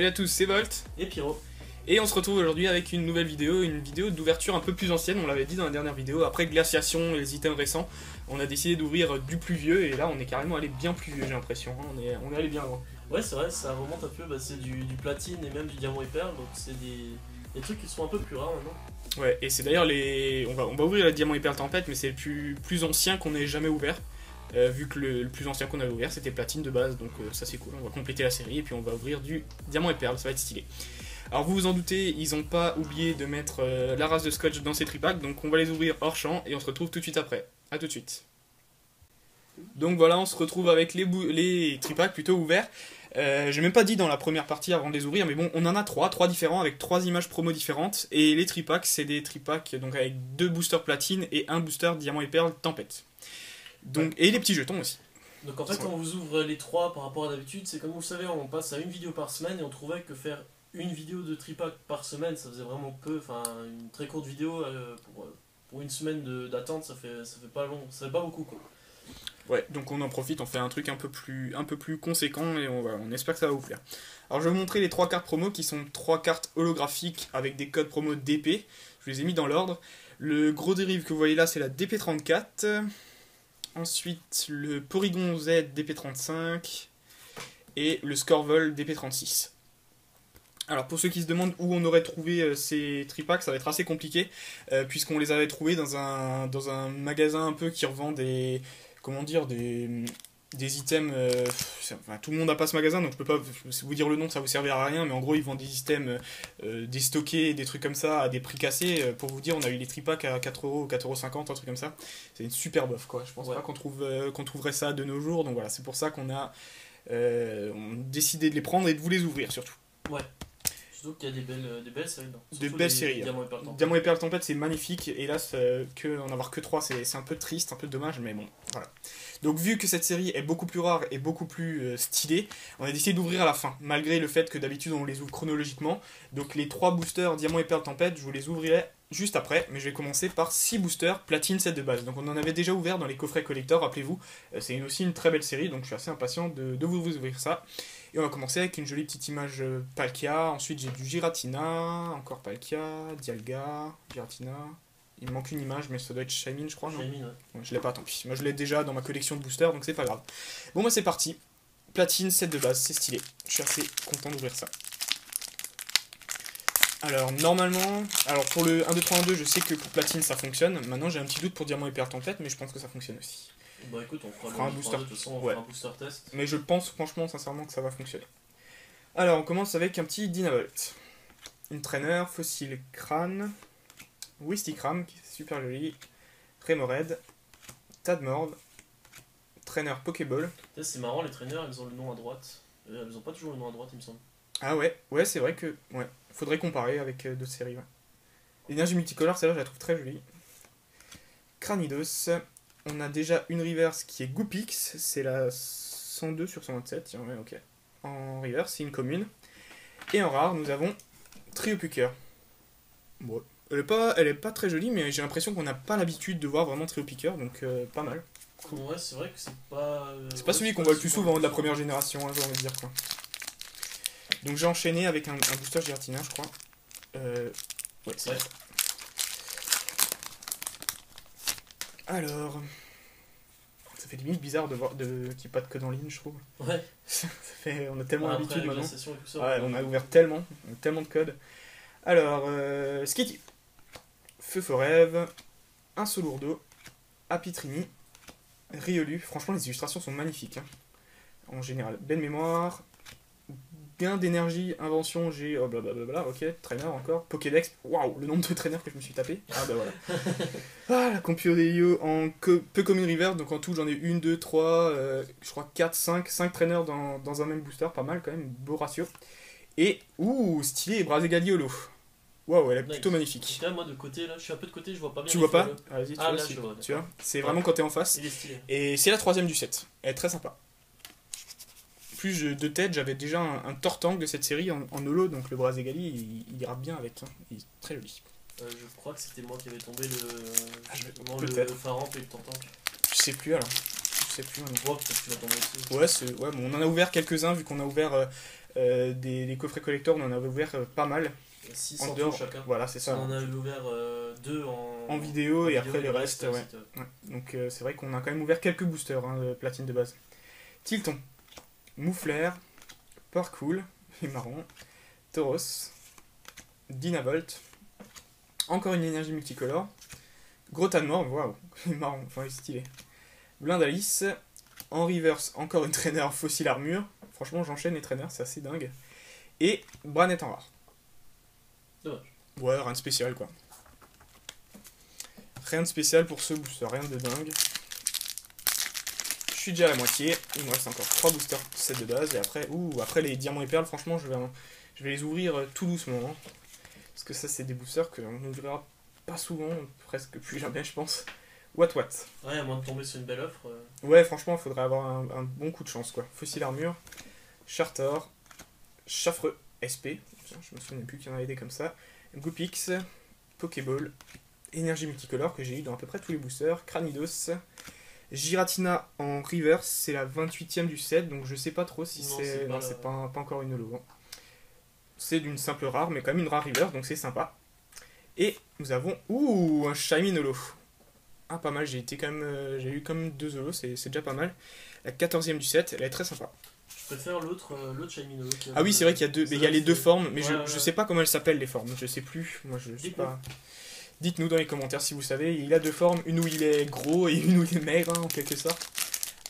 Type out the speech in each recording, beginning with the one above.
Salut à tous, c'est Volt et Pyro. Et on se retrouve aujourd'hui avec une nouvelle vidéo, une vidéo d'ouverture un peu plus ancienne, on l'avait dit dans la dernière vidéo. Après Glaciation et les items récents, on a décidé d'ouvrir du plus vieux et là on est carrément allé bien plus vieux, j'ai l'impression, hein. On est allé bien loin. Ouais, c'est vrai, ça remonte un peu, c'est du platine et même du diamant et perle, donc c'est des trucs qui sont un peu plus rares maintenant. Ouais, et c'est d'ailleurs les... On va ouvrir le diamant et perle tempête, mais c'est le plus ancien qu'on ait jamais ouvert. Vu que le plus ancien qu'on avait ouvert c'était platine de base, donc ça c'est cool, on va compléter la série et puis on va ouvrir du diamant et perle, ça va être stylé. Alors vous vous en doutez, ils ont pas oublié de mettre la race de scotch dans ces tripacks, donc on va les ouvrir hors champ et on se retrouve tout de suite après. A tout de suite. Donc voilà, on se retrouve avec les tripacks plutôt ouverts. J'ai même pas dit dans la première partie avant de les ouvrir, mais bon, on en a trois différents avec 3 images promo différentes. Et les tripacks, c'est des tripacks donc avec 2 boosters platine et un booster diamant et perle tempête. Donc, et les petits jetons aussi. Donc en fait, on vous ouvre les 3 par rapport à d'habitude. C'est comme vous le savez, on passe à une vidéo par semaine et on trouvait que faire une vidéo de tripack par semaine, ça faisait vraiment peu. Enfin, une très courte vidéo pour une semaine d'attente, ça fait pas long, ça fait pas beaucoup quoi. Ouais, donc on en profite, on fait un truc un peu plus conséquent et on espère que ça va vous plaire. Alors je vais vous montrer les 3 cartes promo qui sont 3 cartes holographiques avec des codes promo DP. Je les ai mis dans l'ordre. Le gros dérive que vous voyez là, c'est la DP34. Ensuite, le Porygon Z DP35 et le Scorvol DP36. Alors pour ceux qui se demandent où on aurait trouvé ces tripacks, ça va être assez compliqué puisqu'on les avait trouvés dans un magasin un peu qui revend des... Comment dire, des items... enfin, tout le monde n'a pas ce magasin, donc je peux pas vous dire le nom, ça vous servira à rien, mais en gros ils vendent des items déstockés, des trucs comme ça, à des prix cassés. Pour vous dire, on a eu les tripacks à 4€, 4,50€, un truc comme ça. C'est une superbe offre, quoi. Je pense pas qu'on trouverait ça de nos jours, donc voilà, c'est pour ça qu'on a décidé de les prendre et de vous les ouvrir, surtout. Ouais. Surtout qu'il y a des belles séries dedans. Des belles séries. Diamant et perle tempête, c'est magnifique. Et là, en avoir que 3, c'est un peu triste, un peu dommage, mais bon, voilà. Donc, vu que cette série est beaucoup plus rare et beaucoup plus stylée, on a décidé d'ouvrir à la fin, malgré le fait que d'habitude on les ouvre chronologiquement. Donc, les 3 boosters Diamant et perle tempête, je vous les ouvrirai juste après, mais je vais commencer par 6 boosters platine 7 de base. Donc, on en avait déjà ouvert dans les coffrets collector, rappelez-vous. C'est aussi une très belle série, donc je suis assez impatient de vous ouvrir ça. Et on va commencer avec une jolie petite image Palkia. Ensuite, j'ai du Giratina, encore Palkia, Dialga, Giratina. Il me manque une image, mais ça doit être Shaymin, je crois, non? Shaymin, ouais. Ouais, je l'ai pas, tant pis. Moi, je l'ai déjà dans ma collection de boosters, donc c'est pas grave. Bon, moi, c'est parti. Platine, 7 de base, c'est stylé. Je suis assez content d'ouvrir ça. Alors, normalement... Alors, pour le 1, 2, 3, 1, 2, je sais que pour Platine, ça fonctionne. Maintenant, j'ai un petit doute pour Diamant et Perle Tempête, mais je pense que ça fonctionne aussi. Bah écoute, on fera un booster. De toute façon, on fera un booster test. Mais je pense franchement, sincèrement, que ça va fonctionner. Alors, on commence avec un petit Dynavolt. Une traîneur, fossile crâne, Wistikram, qui est super joli, Remoraid, Tadmord, traîneur Pokéball. C'est marrant, les traîneurs, ils ont le nom à droite. Ils ont pas toujours le nom à droite, il me semble. Ah ouais, c'est vrai que... Ouais, faudrait comparer avec d'autres séries, ouais. L'énergie multicolore, celle-là, je la trouve très jolie. Cranidos. On a déjà une reverse qui est Goopix, c'est la 102 sur 127, tiens, ouais, ok. En reverse, c'est une commune. Et en rare, nous avons Triopucker. Bon, elle est pas très jolie, mais j'ai l'impression qu'on n'a pas l'habitude de voir vraiment Triopucker, donc pas mal. Cool. Ouais, c'est vrai que c'est pas... c'est pas celui qu'on voit le plus souvent de la première génération, hein, j'ai envie de dire, quoi. Donc j'ai enchaîné avec un booster Giratina, je crois. Ouais, c'est vrai. Alors, ça fait limite bizarre de voir qu'il n'y ait pas de code en ligne, je trouve. Ouais. On a tellement l'habitude maintenant. Et tout ça, ouais, on a ouvert tellement de codes. Alors, Skitty, Feu Forève, un Solourdo, Apitrini, Riolu. Franchement, les illustrations sont magnifiques, hein. En général, belle mémoire. Gain d'énergie, invention, j'ai... Oh blablabla, ok, traîneur encore. Pokédex, waouh, le nombre de traîneurs que je me suis tapé. Ah bah voilà. Ah, la Compio en peu commune reverse, donc en tout j'en ai 1, 2, 3, je crois 4, 5 traîneurs dans un même booster, pas mal quand même, beau ratio. Et, ouh, stylé, Brazegaliolo. Waouh, elle est plutôt magnifique. Là, moi de côté, là, je suis un peu de côté, je vois pas bien. Tu vois pas? Vas-y, tu vois, c'est vraiment quand t'es en face. Il est stylé. Et c'est la 3ème du set, elle est très sympa. Plus de tête, j'avais déjà un Tortank de cette série en holo, donc le Brazegali, il ira bien avec, hein. Il est très joli. Je crois que c'était moi qui avais tombé le peut-être. Faramp et le Tortank. Je sais plus alors. je sais plus maintenant. Ouais, peut-être que tu vas tomber dessus. Ouais, bon, on en a ouvert quelques-uns, vu qu'on a ouvert des coffrets collector, on en avait ouvert pas mal. 6 En en dehors, tout chacun. voilà, c'est ça. On en avait ouvert 2 En vidéo, et après le reste, ouais. site, ouais. Donc c'est vrai qu'on a quand même ouvert quelques boosters de platine de base. Tilton, Mouflair, Porcool, il est marrant, Tauros, Dynavolt, encore une énergie multicolore, Grotanmore, waouh, il est marrant, enfin il est stylé. Blindalis, en reverse, encore une trainer fossile armure, franchement j'enchaîne les trainers, c'est assez dingue. Et Branette en rare. Dommage. Ouais, rien de spécial quoi. Rien de spécial pour ce booster, rien de dingue. Je suis déjà à la moitié, il me reste encore 3 boosters set de base, et après, après les diamants et perles, franchement je vais les ouvrir tout doucement. Hein. Parce que ça c'est des boosters qu'on n'ouvrira pas souvent, presque plus jamais je pense. What. Ouais, à moins de tomber sur une belle offre. Ouais, franchement il faudrait avoir un bon coup de chance quoi. Fossile armure, Chartor, Chaffreux SP, je me souviens plus qu'il y en avait des comme ça, Goopix, Pokéball, énergie multicolore que j'ai eu dans à peu près tous les boosters, Cranidos, Giratina en reverse, c'est la 28ème du set, donc je sais pas trop si c'est... Non, c'est pas encore une holo. Hein. C'est d'une simple rare, mais quand même une rare reverse, donc c'est sympa. Et nous avons... un Shiny Holo. Ah, pas mal, j'ai eu quand même 2 holos, c'est déjà pas mal. La 14ème du set, elle est très sympa. Je préfère l'autre Shiny Holo. Ah oui, c'est vrai qu'il y a deux, mais il y a les deux formes, mais ouais, je sais pas comment elles s'appellent les formes, je sais plus, moi je sais pas... Dites-nous dans les commentaires si vous savez, il a deux formes, une où il est gros et une où il est maigre, hein, en quelque sorte.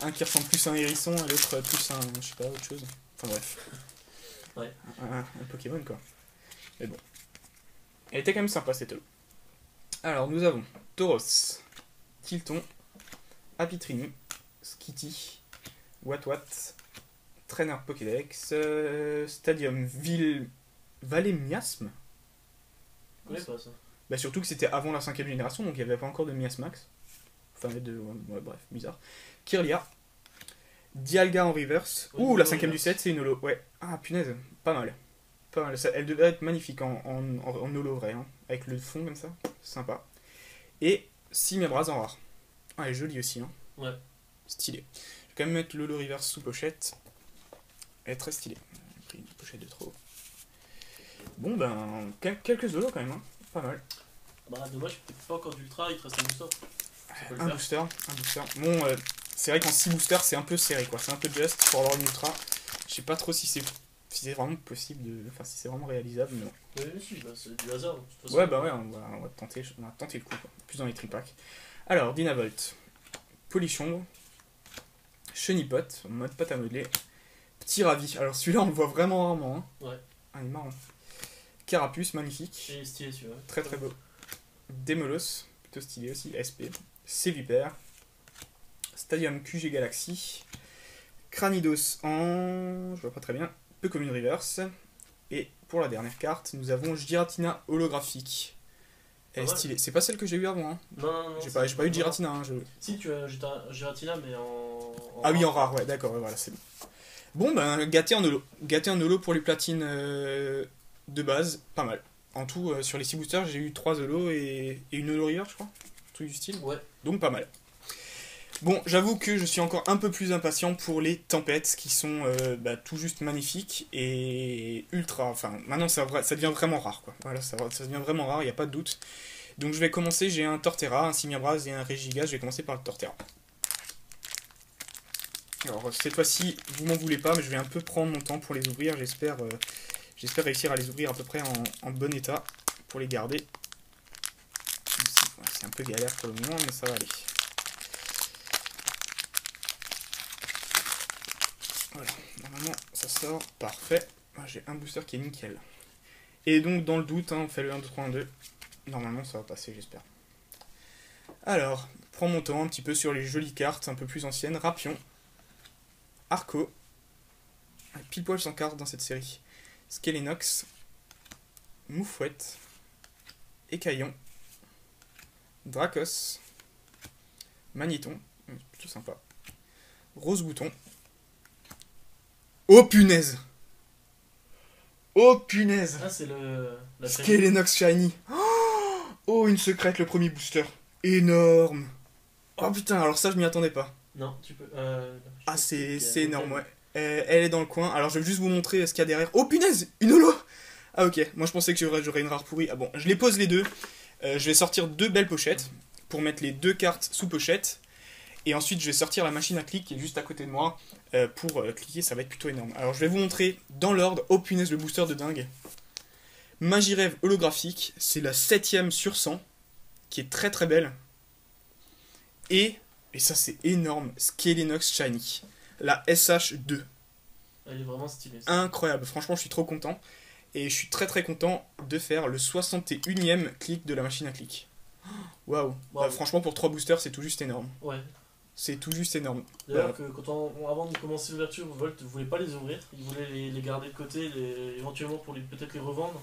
Un qui ressemble plus à un hérisson et l'autre plus à un, je sais pas, autre chose. Enfin bref. Ouais. Un Pokémon quoi. Mais bon. Elle était quand même sympa cette holo. Alors nous avons Tauros, Tilton, Apitrini, Skitty, Wat, Trainer Pokédex, Stadium Valley Miasme. Je connais pas ça. Bah surtout que c'était avant la 5ème génération, donc il n'y avait pas encore de Miasmax. Enfin, ouais, bref, bizarre. Kirlia. Dialga en reverse. Oui, La 5ème du set, c'est une holo. Ouais. Ah, punaise. Pas mal. Pas mal. Elle devait être magnifique en holo vrai. Hein. Avec le fond comme ça. Sympa. Et Simebraz en rare. Ah, elle est jolie aussi. Hein. Ouais. Stylé. Je vais quand même mettre l'holo reverse sous pochette. Elle est très stylée. J'ai pris une pochette de trop. Bon, ben, quelques holos quand même. Hein. Pas mal. Bah dommage, peut-être pas encore d'ultra, il te reste un booster. Un booster. Bon, c'est vrai qu'en 6 boosters, c'est un peu serré, quoi. C'est un peu juste pour avoir une ultra. Je sais pas trop si c'est vraiment possible de... Enfin, si c'est vraiment réalisable, mais non. Oui, si, bah, c'est du hasard, de toute façon. Ouais, bah ouais, on va tenter le coup, quoi. Plus dans les tripacks. Alors, Dynavolt, Polichombre, Chenipot, en mode pâte à modeler, Petit Ravi. Alors, celui-là, on le voit vraiment rarement, hein. Ouais. Ah, il est marrant. Carapuce, magnifique. Et stylé celui-là. Très très beau. Démolos, plutôt stylé aussi, SP. Sévipère. Stadium QG Galaxy. Cranidos en... je vois pas très bien. Peu comme une reverse. Et pour la dernière carte, nous avons Giratina holographique. Elle est stylée. C'est pas celle que j'ai eu avant. Hein. Non. J'ai pas eu de Giratina. Hein, Si, tu as Giratina, mais en ah oui, en rare, ouais, d'accord, ouais, voilà, c'est bon. Bon, ben, gâté en holo. Gâté en holo pour les platines de base, pas mal. En tout, sur les 6 boosters, j'ai eu 3 holos et une holo river, je crois. Un truc du style. Ouais. Donc pas mal. Bon, j'avoue que je suis encore un peu plus impatient pour les tempêtes qui sont tout juste magnifiques et ultra. Enfin, maintenant ça devient vraiment rare, quoi. Voilà, ça devient vraiment rare, il n'y a pas de doute. Donc je vais commencer, j'ai un Torterra, un Simiabras et un Regigas, je vais commencer par le Torterra. Alors cette fois-ci, vous m'en voulez pas, mais je vais un peu prendre mon temps pour les ouvrir, j'espère réussir à les ouvrir à peu près en bon état pour les garder. C'est un peu galère pour le moment, mais ça va aller. Voilà, normalement ça sort, parfait. J'ai un booster qui est nickel. Et donc dans le doute, hein, on fait le 1, 2, 3, 1, 2. Normalement ça va passer, j'espère. Alors, prends mon temps un petit peu sur les jolies cartes un peu plus anciennes. Rapion, Arco, pile poil sans cartes dans cette série. Skelenox, Moufouette, Écaillon, Dracos, Magnéton, plutôt sympa, Rose Bouton. Oh punaise! Oh punaise! Ah, c'est la Skelenox Shiny! Oh, une secrète, le premier booster! Énorme! Oh putain, alors ça je m'y attendais pas. Non, tu peux. Ah, c'est énorme, ouais. Elle est dans le coin. Alors, je vais juste vous montrer ce qu'il y a derrière. Oh, punaise! Une holo! Ah, ok. Moi, je pensais que j'aurais une rare pourrie. Ah bon, je les pose les deux. Je vais sortir deux belles pochettes pour mettre les deux cartes sous pochette. Et ensuite, je vais sortir la machine à clic qui est juste à côté de moi pour cliquer. Ça va être plutôt énorme. Alors, je vais vous montrer dans l'ordre. Oh, punaise, le booster de dingue. Magirêve holographique. C'est la 7ème sur 100. Qui est très très belle. Et ça, c'est énorme. Skelenox Shiny. La SH2. Elle est vraiment stylée. Ça. Incroyable, franchement je suis trop content. Et je suis très très content de faire le 61ème clic de la machine à clic. Waouh. Franchement pour 3 boosters c'est tout juste énorme. Ouais. C'est tout juste énorme. D'ailleurs avant de commencer l'ouverture, Volt ne voulait pas les ouvrir. Il voulait les garder de côté, éventuellement pour peut-être les revendre.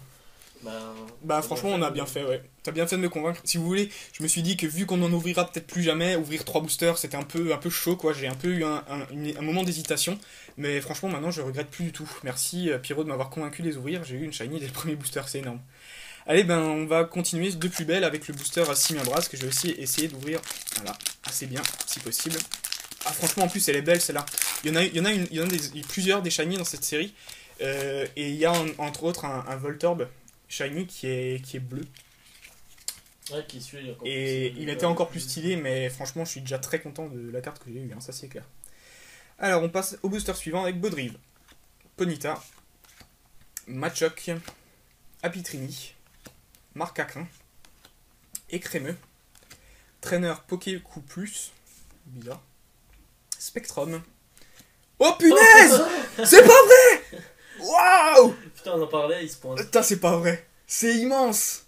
Bah franchement on a bien fait, ouais. T'as bien fait de me convaincre. Si vous voulez, je me suis dit que vu qu'on en ouvrira peut-être plus jamais, ouvrir 3 boosters c'était un peu chaud quoi. J'ai un peu eu un moment d'hésitation. Mais franchement maintenant je regrette plus du tout. Merci Pyro de m'avoir convaincu de les ouvrir. J'ai eu une shiny dès le premier booster, c'est énorme. Allez ben on va continuer de plus belle avec le booster Simien Brass que je vais aussi essayer d'ouvrir. Voilà, assez bien si possible. Ah franchement en plus elle est belle celle-là. Il y en a plusieurs des shiny dans cette série. Et il y a entre autres un Voltorb Shiny qui est bleu. Ouais, qui est celui-là. Et il était encore plus stylé, mais franchement, je suis déjà très content de la carte que j'ai eue, hein, ça c'est clair. Alors, on passe au booster suivant avec Bodrive, Ponyta, Machoc, Apitrini, Marcacrin, Écrémeux, Trainer Pokécoup Plus, bizarre, Spectrum. Oh punaise! C'est pas vrai! Waouh! Putain, on en parlait, il se pointe. Putain, c'est pas vrai. C'est immense.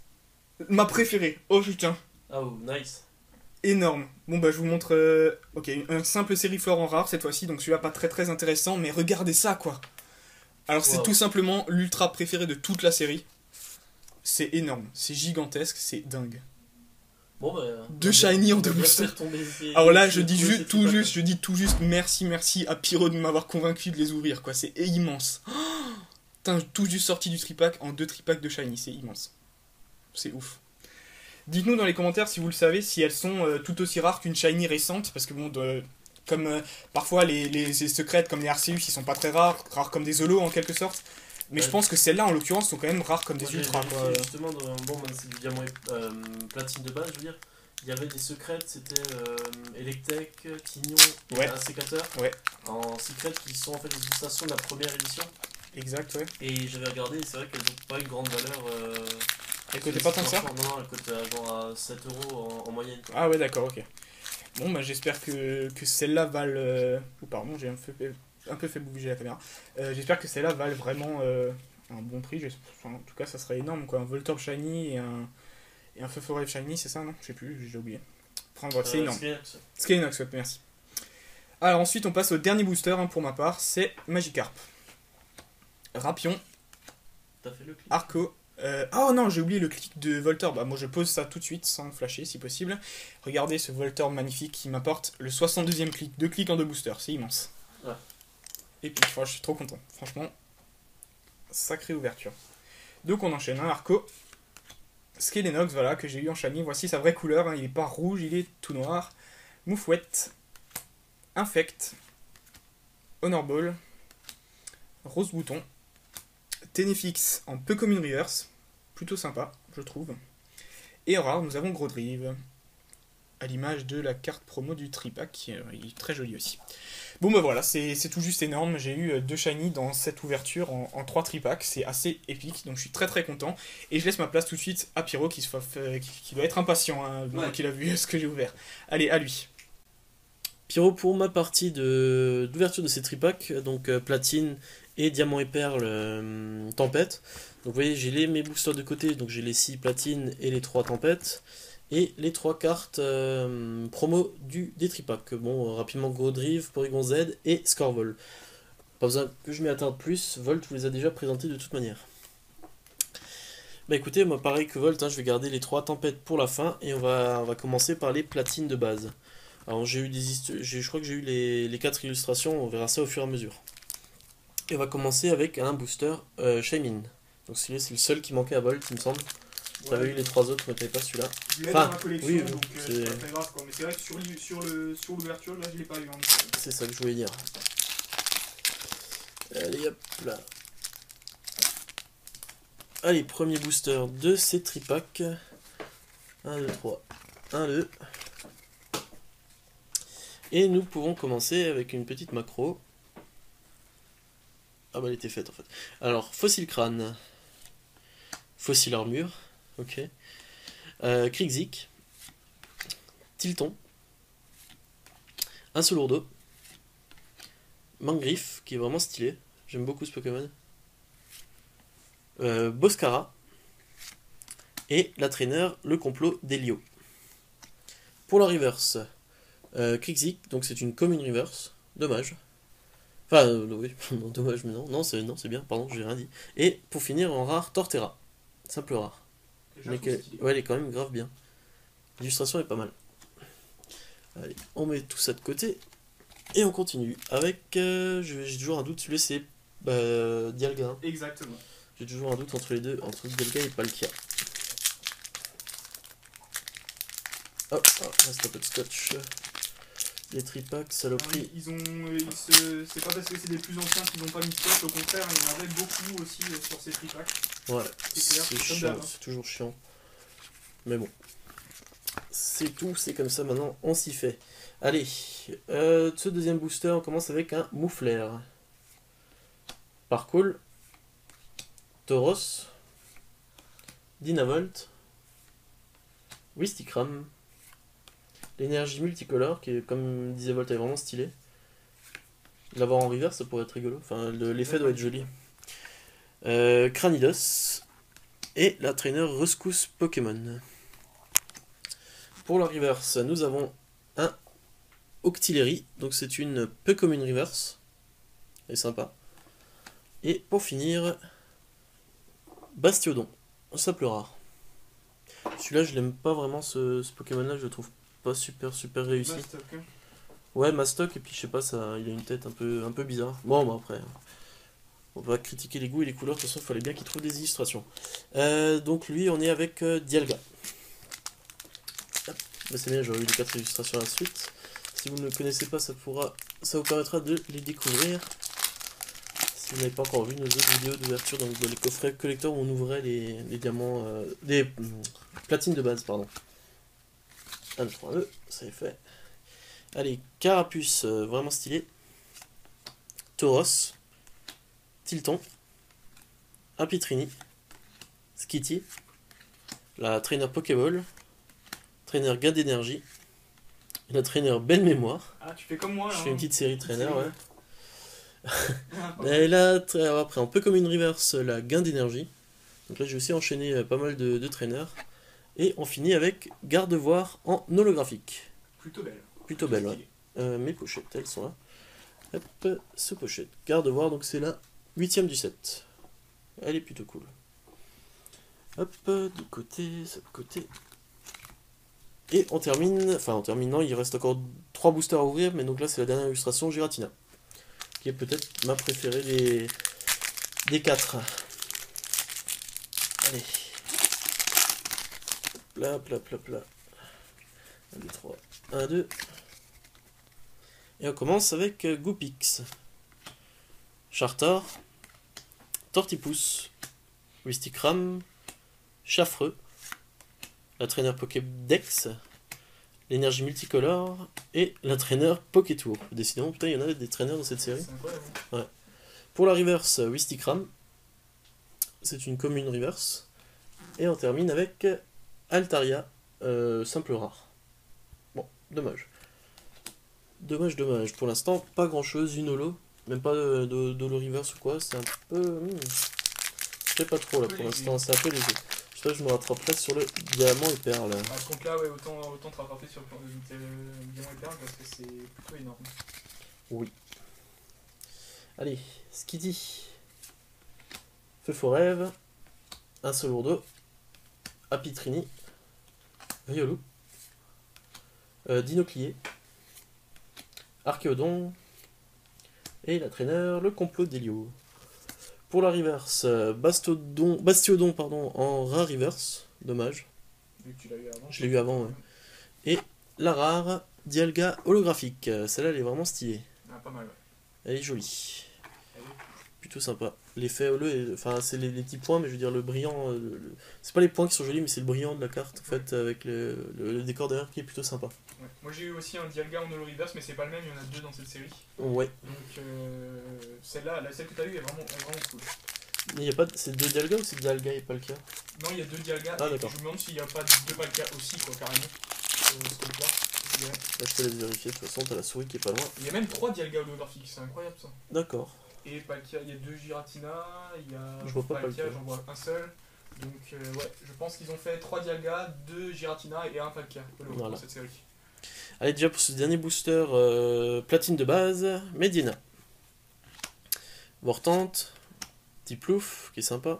Ma préférée. Oh putain. Ah, oh, nice. Énorme. Bon bah je vous montre ok, un simple sériflore en rare cette fois-ci, donc celui-là pas très très intéressant, mais regardez ça quoi. Alors c'est tout simplement l'ultra préféré de toute la série. C'est énorme, c'est gigantesque, c'est dingue. Bon bah... Deux shiny en deux boosters. Alors là je dis tout juste merci à Pyro de m'avoir convaincu de les ouvrir quoi, c'est immense. Putain, tout juste sorti du tripack en 2 tripacks de shiny, c'est immense. C'est ouf. Dites-nous dans les commentaires si vous le savez, si elles sont tout aussi rares qu'une shiny récente, parce que bon, comme parfois les secrètes comme les Arceus, ils sont pas très rares comme des Zolos en quelque sorte. Mais je pense que celles-là en l'occurrence sont quand même rares comme des ultras. Justement, c'est du diamant platine de base, je veux dire. Il y avait des secrètes, c'était Electek, Quignon et un sécateur. Ouais. En secret qui sont en fait des illustrations de la première édition. Exact, ouais. Et j'avais regardé, et c'est vrai qu'elles n'ont pas une grande valeur. Elles coûtaient pas tant que ça? Non, elles coûtaient genre à 7 € en moyenne. Quoi. Ah ouais, d'accord, ok. Bon, bah j'espère que celles-là valent... Oh, pardon, j'ai un peu fait bouger la caméra. J'espère que celles-là valent vraiment un bon prix. En tout cas, ça serait énorme, quoi. Un Voltorb Shiny et un Feu Shiny, c'est ça, non? Je sais plus, j'ai oublié. Enfin bref, c'est énorme. Skelenox, ouais, merci. Alors ensuite, on passe au dernier booster, hein, pour ma part, c'est Magikarp. Rapion. T'as fait le clic? Arco. Oh non, j'ai oublié le clic de Voltorb. Bah, moi je pose ça tout de suite sans flasher si possible. Regardez ce Voltorb magnifique qui m'apporte le 62e clic. 2 clics en 2 boosters, c'est immense. Ouais. Et puis je suis trop content. Franchement, sacrée ouverture. Donc on enchaîne. Arco. Skelenox, voilà, que j'ai eu en shiny. Voici sa vraie couleur. Hein. Il est pas rouge, il est tout noir. Moufouette. Infect. Honor Ball. Rose Bouton. Ténéfix en peu commune reverse, plutôt sympa, je trouve. Et en rare, nous avons Grodrive, à l'image de la carte promo du tripack, il est très joli aussi. Bon bah voilà, c'est tout juste énorme, j'ai eu 2 shiny dans cette ouverture en 3 tripacks, c'est assez épique, donc je suis très très content. Et je laisse ma place tout de suite à Pyro qui doit être impatient, hein, ouais. Qu'il a vu ce que j'ai ouvert. Allez, à lui. Pyro, pour ma partie d'ouverture de ces tripacks, donc platine et diamant et perle tempête. Donc vous voyez, j'ai mes boosters de côté, donc j'ai les 6 platines et les 3 tempêtes. Et les 3 cartes promo des tripacks. Bon, rapidement, Grodrive, Porygon Z et Scorvol. Pas besoin que je m'y attarde plus, Volt vous les a déjà présentés de toute manière. Bah écoutez, moi pareil que Volt, hein, je vais garder les 3 tempêtes pour la fin et on va commencer par les platines de base. Alors j'ai eu je crois que j'ai eu les 4 illustrations, on verra ça au fur et à mesure. Et on va commencer avec un booster Shaymin. Donc celui-là c'est le seul qui manquait à Volt, il me semble. T'avais Ouais, eu les 3 autres, mais t'avais pas celui-là. je l'ai Enfin, dans ma collection, oui, donc c'est c'est pas très grave quoi. Mais c'est vrai que sur l'ouverture, là, je l'ai pas eu en effet. c'est ça que je voulais dire. Allez, hop là. Allez, premier booster de ces tripacks. 1, 2, 3. 1, 2. Et nous pouvons commencer avec une petite macro. Ah bah elle était faite en fait. Alors, fossile crâne. Fossile armure. Ok. Krixik. Tilton. Un Solourdo. Mangriffe, qui est vraiment stylé. J'aime beaucoup ce Pokémon. Boscara. Et la traîneur, le complot d'Helio. Pour la reverse, Krixik, donc c'est une commune reverse. Dommage. Enfin, oui, non, dommage, mais non. Non, c'est bien, pardon, j'ai rien dit. Et pour finir, en rare, Torterra. Simple rare. Je la trouve stylée. Ouais, elle est quand même grave bien. L'illustration est pas mal. Allez, on met tout ça de côté. Et on continue avec. J'ai toujours un doute, celui-là c'est Dialga. Hein. Exactement. J'ai toujours un doute entre les deux, entre Dialga et Palkia. Hop, reste un peu de scotch. Les tripacks, saloperie. C'est pas parce que c'est des plus anciens qu'ils n'ont pas mis de scotch, au contraire, il y en avait beaucoup aussi sur ces tripacks. Ouais, C'est clair, c'est comme chiant, d'hab, hein. c'est toujours chiant. Mais bon. C'est tout, c'est comme ça maintenant, on s'y fait. Allez, ce deuxième booster, on commence avec un Moufleur. Parcours, Tauros, Dynavolt, Wistikram, l'énergie multicolore, qui est, comme disait Volt, est vraiment stylé. L'avoir en reverse, ça pourrait être rigolo. Enfin, l'effet doit être joli. Cranidos, et la traîneur Rescousse Pokémon. Pour la reverse, nous avons un Octillery, donc c'est une peu commune reverse. Elle est sympa. Et pour finir, Bastiodon, un simple rare. Celui-là, je l'aime pas vraiment, ce Pokémon-là, je le trouve pas super réussi. Mastoc, hein. Ouais, Mastoc, et puis je sais pas, ça, il a une tête un peu bizarre. Bon, bah après, on va critiquer les goûts et les couleurs, de toute façon, il fallait bien qu'il trouve des illustrations. Donc lui, on est avec Dialga. Bah, c'est bien, j'aurai eu les 4 illustrations à la suite. Si vous ne le connaissez pas, ça vous permettra de les découvrir. Si vous n'avez pas encore vu nos autres vidéos d'ouverture, donc les coffrets collecteurs où on ouvrait les diamants, des platines de base, pardon. 1, 2, 3, 2, ça est fait. Allez, Carapuce, vraiment stylé. Tauros, Tilton, Apitrini, Skitty, la traîneur Pokéball, traîneur Gain d'énergie, la traîneur Belle Mémoire. Ah, tu fais comme moi là. Je fais une petite série de traîneurs, ouais. Ah, Et là, après, un peu comme une reverse, la Gain d'énergie. Donc là, j'ai aussi enchaîné pas mal de traîneurs. Et on finit avec Gardevoir en holographique. plutôt belle. Plutôt belle, stylée. ouais. Mes pochettes, elles sont là. Hop, ce pochette. Gardevoir, donc c'est la 8ème du set. Elle est plutôt cool. Hop, de côté, ça de côté. Et on termine, enfin en terminant, il reste encore 3 boosters à ouvrir, mais donc là c'est la dernière illustration, Giratina. Qui est peut-être ma préférée des 4. Allez. Hop là. 1, 2, 3. 1, 2. Et on commence avec Goopix. Chartor. Tortipousse. Wistikram. Chaffreux. La traîneur Pokédex, l'énergie multicolore et la traîneur Pokétour. Décidément, putain, il y en a des traîneurs dans cette série. C'est incroyable. Ouais. Pour la reverse, Wistikram, c'est une commune reverse. Et on termine avec Altaria, simple rare. Bon, dommage. Dommage. Pour l'instant, pas grand chose, une holo. Même pas d'holo reverse ou quoi, c'est un peu. Je sais pas trop là pour l'instant, c'est un peu léger. Je me rattraperai sur le diamant et perle. À ce compte-là, ouais, autant te rattraper sur le diamant et perle parce que c'est plutôt énorme. Oui. Allez, Skitty. Feu Forêve. Un Solourdo. Apitrini. Riolu. Dinoclier. Archéodon. Et la traîneur, le complot d'Helio. Pour la reverse, Bastiodon en rare reverse. dommage. Vu que tu l'as eu avant. Je l'ai eu avant, ouais. Et la rare Dialga holographique. Celle-là, elle est vraiment stylée. Ah, pas mal, ouais. Elle est jolie. Elle est- Plutôt sympa. L'effet holo, enfin, c'est les petits points, mais je veux dire, le brillant. C'est pas les points qui sont jolis, mais c'est le brillant de la carte, en fait, avec le décor derrière qui est plutôt sympa. Ouais. Moi j'ai eu aussi un Dialga en holo reverse, mais c'est pas le même, il y en a deux dans cette série. Ouais. Donc celle-là, celle que tu as eue est vraiment cool. Il y a pas c'est deux Dialga ou c'est Dialga et Palkia? Non, il y a deux Dialga, Ah, et d'accord. je me demande s'il n'y a pas deux Palkia aussi, quoi, carrément. Ce truc-là. Je dirais. Là, je te laisse vérifier, de toute façon, t'as la souris qui est pas loin. Il y a même trois Dialga holographiques, c'est incroyable ça. D'accord. Et Palkia, il y a deux Giratina, il y a Je vois pas Palkia. j'en vois un seul. Donc ouais, je pense qu'ils ont fait 3 Dialga, 2 Giratina et un Palkia Voilà. dans cette série. Allez, déjà pour ce dernier booster, platine de base, Medina. Vortante, Tiplouf, qui est sympa.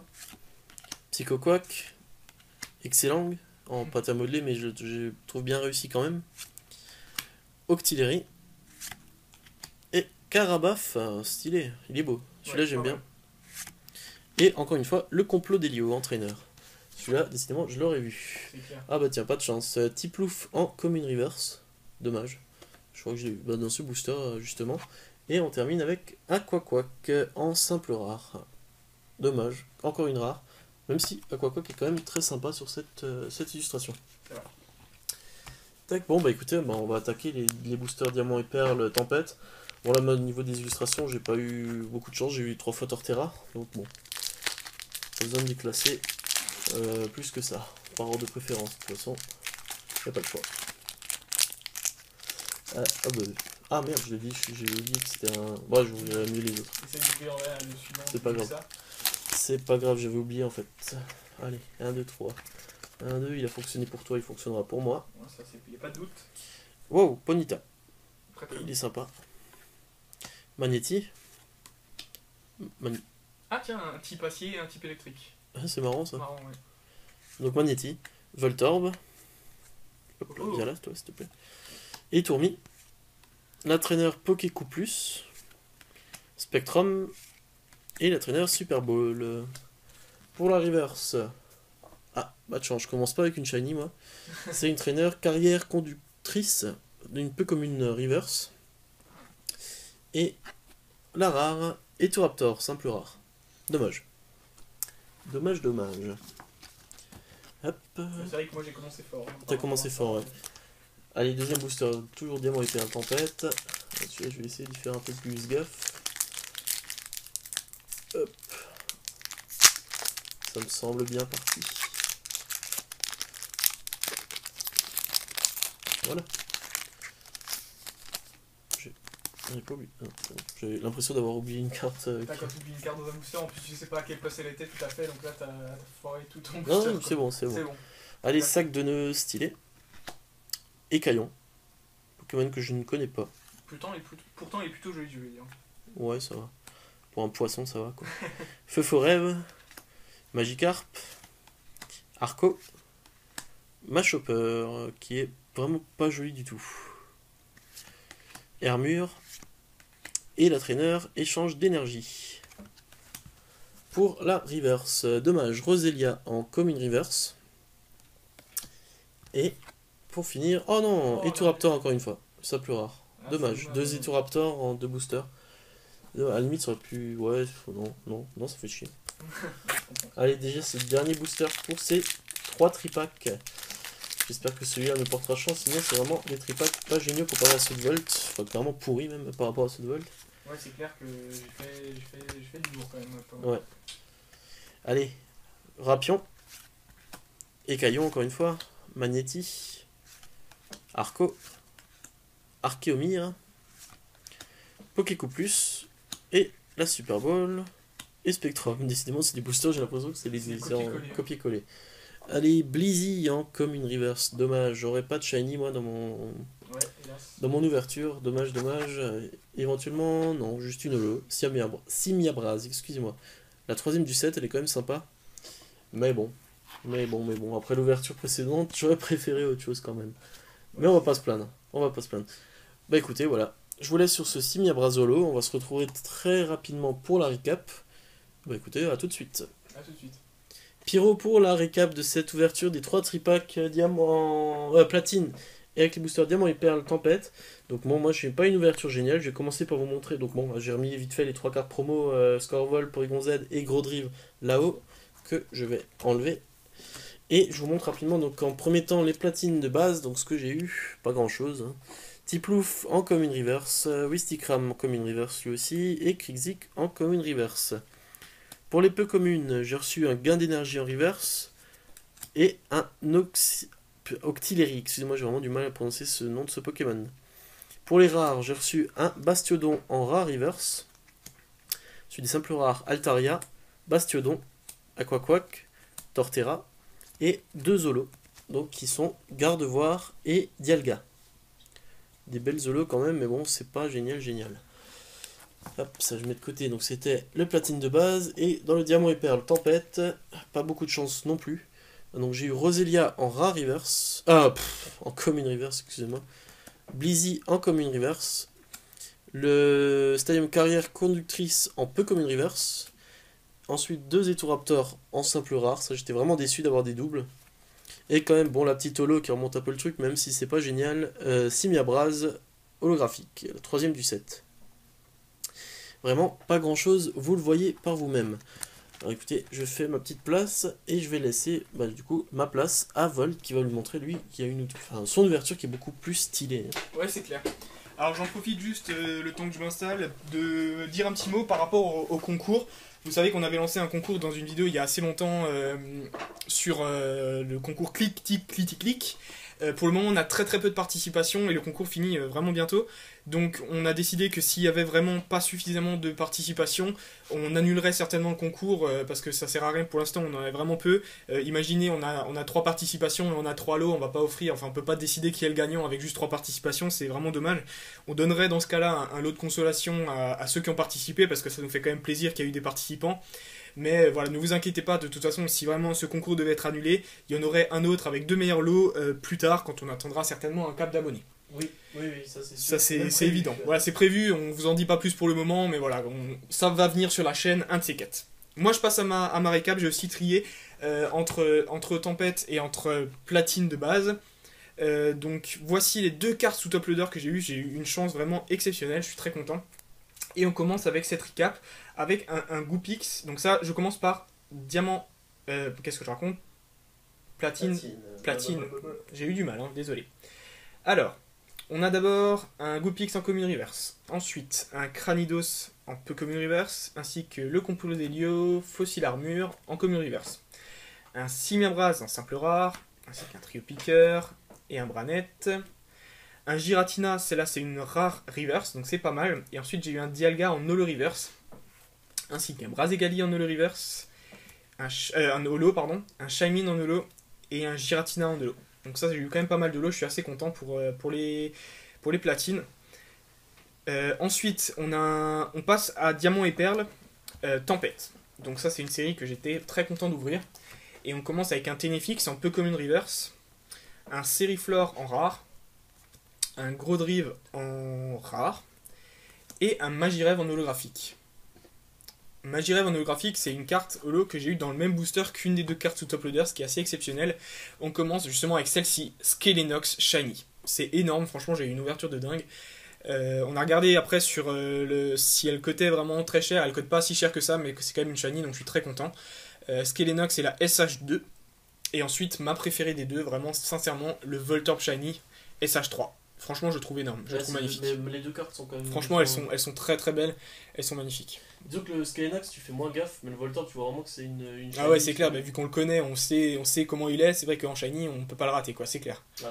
Psychoquack, Excellent, en pâte à modeler, mais je trouve bien réussi quand même. Octillery. Et Carabaf, stylé, il est beau. Celui-là, Ouais, j'aime pas bien. mal. Et encore une fois, le complot d'Elio, entraîneur. Celui-là, décidément, je l'aurais vu. C'est clair. Ah bah tiens, pas de chance. Tiplouf en commune reverse. Dommage. Je crois que je l'ai eu dans ce booster, justement. Et on termine avec Aquaquack en simple rare. Dommage. Encore une rare. Même si Aquaquack est quand même très sympa sur cette illustration. C'est vrai. Tac, bon bah écoutez, on va attaquer les boosters Diamant et Perle Tempête. Bon là, au niveau des illustrations, j'ai pas eu beaucoup de chance. J'ai eu 3 fois Torterra. Donc bon. Pas besoin de les classer plus que ça. Par ordre de préférence. De toute façon, y a pas de choix. Ah merde, je l'ai dit, j'ai oublié que c'était un. Bon, je vous verrai mieux les autres. Essaye d'ouvrir le suivant. C'est pas grave. Ça. C'est pas grave, j'avais oublié en fait. Allez, 1, 2, 3. 1, 2, il a fonctionné pour toi, il fonctionnera pour moi. Ouais, ça, y a pas de doute. Wow, Ponyta. Très très Il bien. est sympa. Magnéti. Ah tiens, un type acier et un type électrique. Ah, c'est marrant ça. Marrant, ouais. Donc Magnéti. Voltorb. Hop là, Oh. viens là, toi, s'il te plaît. Et Tourmi. L'entraîneur Pokécoup Plus. Spectrum. Et l'entraîneur Super Ball. Pour la reverse. Ah, bah de chance, je commence pas avec une shiny moi. C'est une traîneur carrière conductrice, un peu comme une reverse. Et la rare, Etoraptor, simple rare. Dommage. Dommage. Hop. C'est vrai que moi j'ai commencé fort. Hein, T'as commencé fort, ouais. Allez, deuxième booster, toujours Diamant et Perle Tempête. Celui-là, je vais essayer d'y faire un peu plus gaffe. Hop. Ça me semble bien parti. Voilà. J'ai pas oublié. Non, c'est bon. J'ai l'impression d'avoir oublié une carte. Là, quand tu oublies une carte dans un booster, en plus tu sais pas à quelle place elle était tout à fait, donc là t'as foiré tout ton booster. Non, quoi. c'est bon, c'est bon. C'est bon. Allez, sac de nœuds stylé. Écaillon. Pokémon que je ne connais pas. Pourtant il est plutôt joli, je vais dire. Ouais, ça va. Pour un poisson, ça va quoi. Feu Forêve. Magikarp. Arco. Machopper, qui est vraiment pas joli du tout. Hermure. Et la traîneur échange d'énergie. Pour la reverse, dommage, Roselia en commune reverse. Et pour finir, oh non, Oh, Etoraptor encore une fois, ça plus rare. Ah, Dommage, c'est 2 Etoraptor en 2 boosters. À la limite, ça aurait pu. Ouais, non, ça fait chier. Allez, déjà, c'est le dernier booster pour ces 3 tripacks. J'espère que celui-là me portera chance, sinon c'est vraiment des tripacks pas géniaux comparé à ceux de Volt. Enfin, clairement pourris même par rapport à ceux de Volt. Ouais, c'est clair que j'ai fait du lourd quand même. Ouais. Allez, Rapion. Écaillon encore une fois. Magnéti. Arco. Archéomir. Pokécoup Plus. Et la Super Bowl. Et Spectrum. Décidément, c'est des boosters, j'ai l'impression que c'est les copier-coller. Allez, Blizzy en commune reverse. Dommage, j'aurais pas de shiny moi dans mon ouverture. Dommage. Éventuellement, non, juste une holo. Simiabras, excusez-moi. La troisième du set, elle est quand même sympa. Mais bon. Après l'ouverture précédente, j'aurais préféré autre chose quand même. Mais on va pas se plaindre. Bah écoutez, voilà. Je vous laisse sur ce Simiabras holo. On va se retrouver très rapidement pour la recap. Bah écoutez, à tout de suite. À tout de suite. Pyro pour la récap de cette ouverture des 3 tripacks diamant platine et avec les boosters diamant et perle tempête. Donc bon, moi je fais pas une ouverture géniale, je vais commencer par vous montrer. Donc bon, j'ai remis vite fait les 3 cartes promo Scorevol, Porygon Z et Gros Drive là-haut que je vais enlever. Et je vous montre rapidement donc en premier temps les platines de base, donc ce que j'ai eu, pas grand chose. Hein. Tiplouf en commune reverse, Wistikram en commune reverse lui aussi, et Krixik en commune reverse. Pour les peu communes, j'ai reçu un gain d'énergie en reverse et un Octillery. Excusez-moi, j'ai vraiment du mal à prononcer ce nom de ce Pokémon. Pour les rares, j'ai reçu un Bastiodon en rare reverse. Celui des simples rares, Altaria, Bastiodon, Aquaquack, Torterra et 2 Zolos, donc qui sont Gardevoir et Dialga. Des belles Zolos quand même, mais bon, c'est pas génial. Hop, ça je mets de côté. Donc c'était le platine de base. Et dans le diamant et perle tempête, pas beaucoup de chance non plus. Donc j'ai eu Roselia en rare reverse. En commune reverse, excusez-moi. Blizzy en commune reverse. Le Stadium Carrière Conductrice en peu commune reverse. Ensuite 2 Etoraptor en simple rare. Ça j'étais vraiment déçu d'avoir des doubles. Et quand même, bon, la petite holo qui remonte un peu le truc, même si c'est pas génial. Simiabraz holographique, le 3ème du set. Vraiment, pas grand chose, vous le voyez par vous-même. Alors écoutez, je fais ma petite place et je vais laisser du coup ma place à Volt qui va lui montrer lui qui a son ouverture qui est beaucoup plus stylée. Ouais, c'est clair. Alors j'en profite juste le temps que je m'installe de dire un petit mot par rapport au concours. Vous savez qu'on avait lancé un concours dans une vidéo il y a assez longtemps sur le concours clic. Pour le moment, on a très peu de participation et le concours finit vraiment bientôt. Donc, on a décidé que s'il y avait vraiment pas suffisamment de participation, on annulerait certainement le concours parce que ça sert à rien pour l'instant, on en a vraiment peu. Imaginez, on a 3 participations et on a 3 lots, on va pas offrir, on peut pas décider qui est le gagnant avec juste 3 participations, c'est vraiment dommage. On donnerait dans ce cas-là un lot de consolation à ceux qui ont participé parce que ça nous fait quand même plaisir qu'il y a eu des participants. Mais voilà, ne vous inquiétez pas, de toute façon, si vraiment ce concours devait être annulé, il y en aurait un autre avec 2 meilleurs lots plus tard, quand on attendra certainement un cap d'abonnés. Oui, ça c'est sûr. Ça c'est évident. Voilà, c'est prévu, on vous en dit pas plus pour le moment, mais voilà, ça va venir sur la chaîne, un de ces 4. Moi je passe à ma récap, j'ai aussi trié entre Tempête et entre Platine de base. Donc voici les 2 cartes sous top loader que j'ai eu une chance vraiment exceptionnelle, je suis très content. Et on commence avec cette recap, avec un Goopix. Donc ça, je commence par Diamant... qu'est-ce que je raconte? Platine. J'ai eu du mal, hein, désolé. Alors, on a d'abord un Goopix en commune reverse. Ensuite, un Cranidos en peu commune reverse, ainsi que le Complot d'Helio, Fossil Armure en commune reverse. Un Simiabraz en simple rare, ainsi qu'un Trio Piqueur et un Branette. Un Giratina, celle-là c'est une rare reverse, donc c'est pas mal. Et ensuite j'ai eu un Dialga en holo reverse, ainsi qu'un Brazegali en holo reverse, un holo, pardon, un Shaymin en holo et un Giratina en holo. Donc ça j'ai eu quand même pas mal de lots, je suis assez content pour les platines. Ensuite on passe à Diamant et Perle, Tempête. Donc ça c'est une série que j'étais très content d'ouvrir. Et on commence avec un Ténéfix en peu commune reverse, un Seriflore en rare, un Gros Drive en rare et un Magirev en holographique. Magirev en holographique, c'est une carte holo que j'ai eu dans le même booster qu'une des 2 cartes sous top loader, ce qui est assez exceptionnel. On commence justement avec celle-ci, Skelenox Shiny. C'est énorme, franchement j'ai eu une ouverture de dingue. On a regardé après sur si elle cotait vraiment très cher, elle cote pas si cher que ça, mais c'est quand même une Shiny, donc je suis très content. Skelenox c'est la SH2. Et ensuite, ma préférée des 2, vraiment sincèrement, le Voltorb Shiny SH3. Franchement, je trouve énorme, je trouve magnifique. Les 2 cartes sont quand même... Franchement, elles sont très belles, elles sont magnifiques. Disons que le Skelenox, tu fais moins gaffe, mais le Voltorb, tu vois vraiment que c'est une shiny. Ah ouais, c'est clair, vu qu'on le connaît, on sait comment il est, c'est vrai qu'en shiny, on peut pas le rater, quoi, c'est clair. Ouais.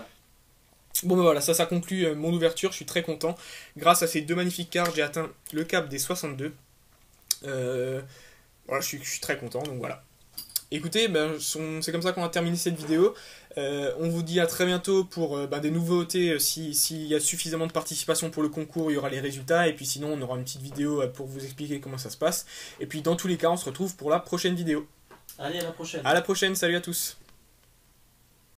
Bon ben voilà, ça conclut mon ouverture, je suis très content. Grâce à ces 2 magnifiques cartes, j'ai atteint le cap des 62. Voilà, je suis très content, donc voilà. Écoutez, c'est comme ça qu'on va terminer cette vidéo. On vous dit à très bientôt pour des nouveautés. S'il y a suffisamment de participation pour le concours, il y aura les résultats. Et puis sinon, on aura une petite vidéo pour vous expliquer comment ça se passe. Et puis dans tous les cas, on se retrouve pour la prochaine vidéo. Allez, à la prochaine. À la prochaine, salut à tous.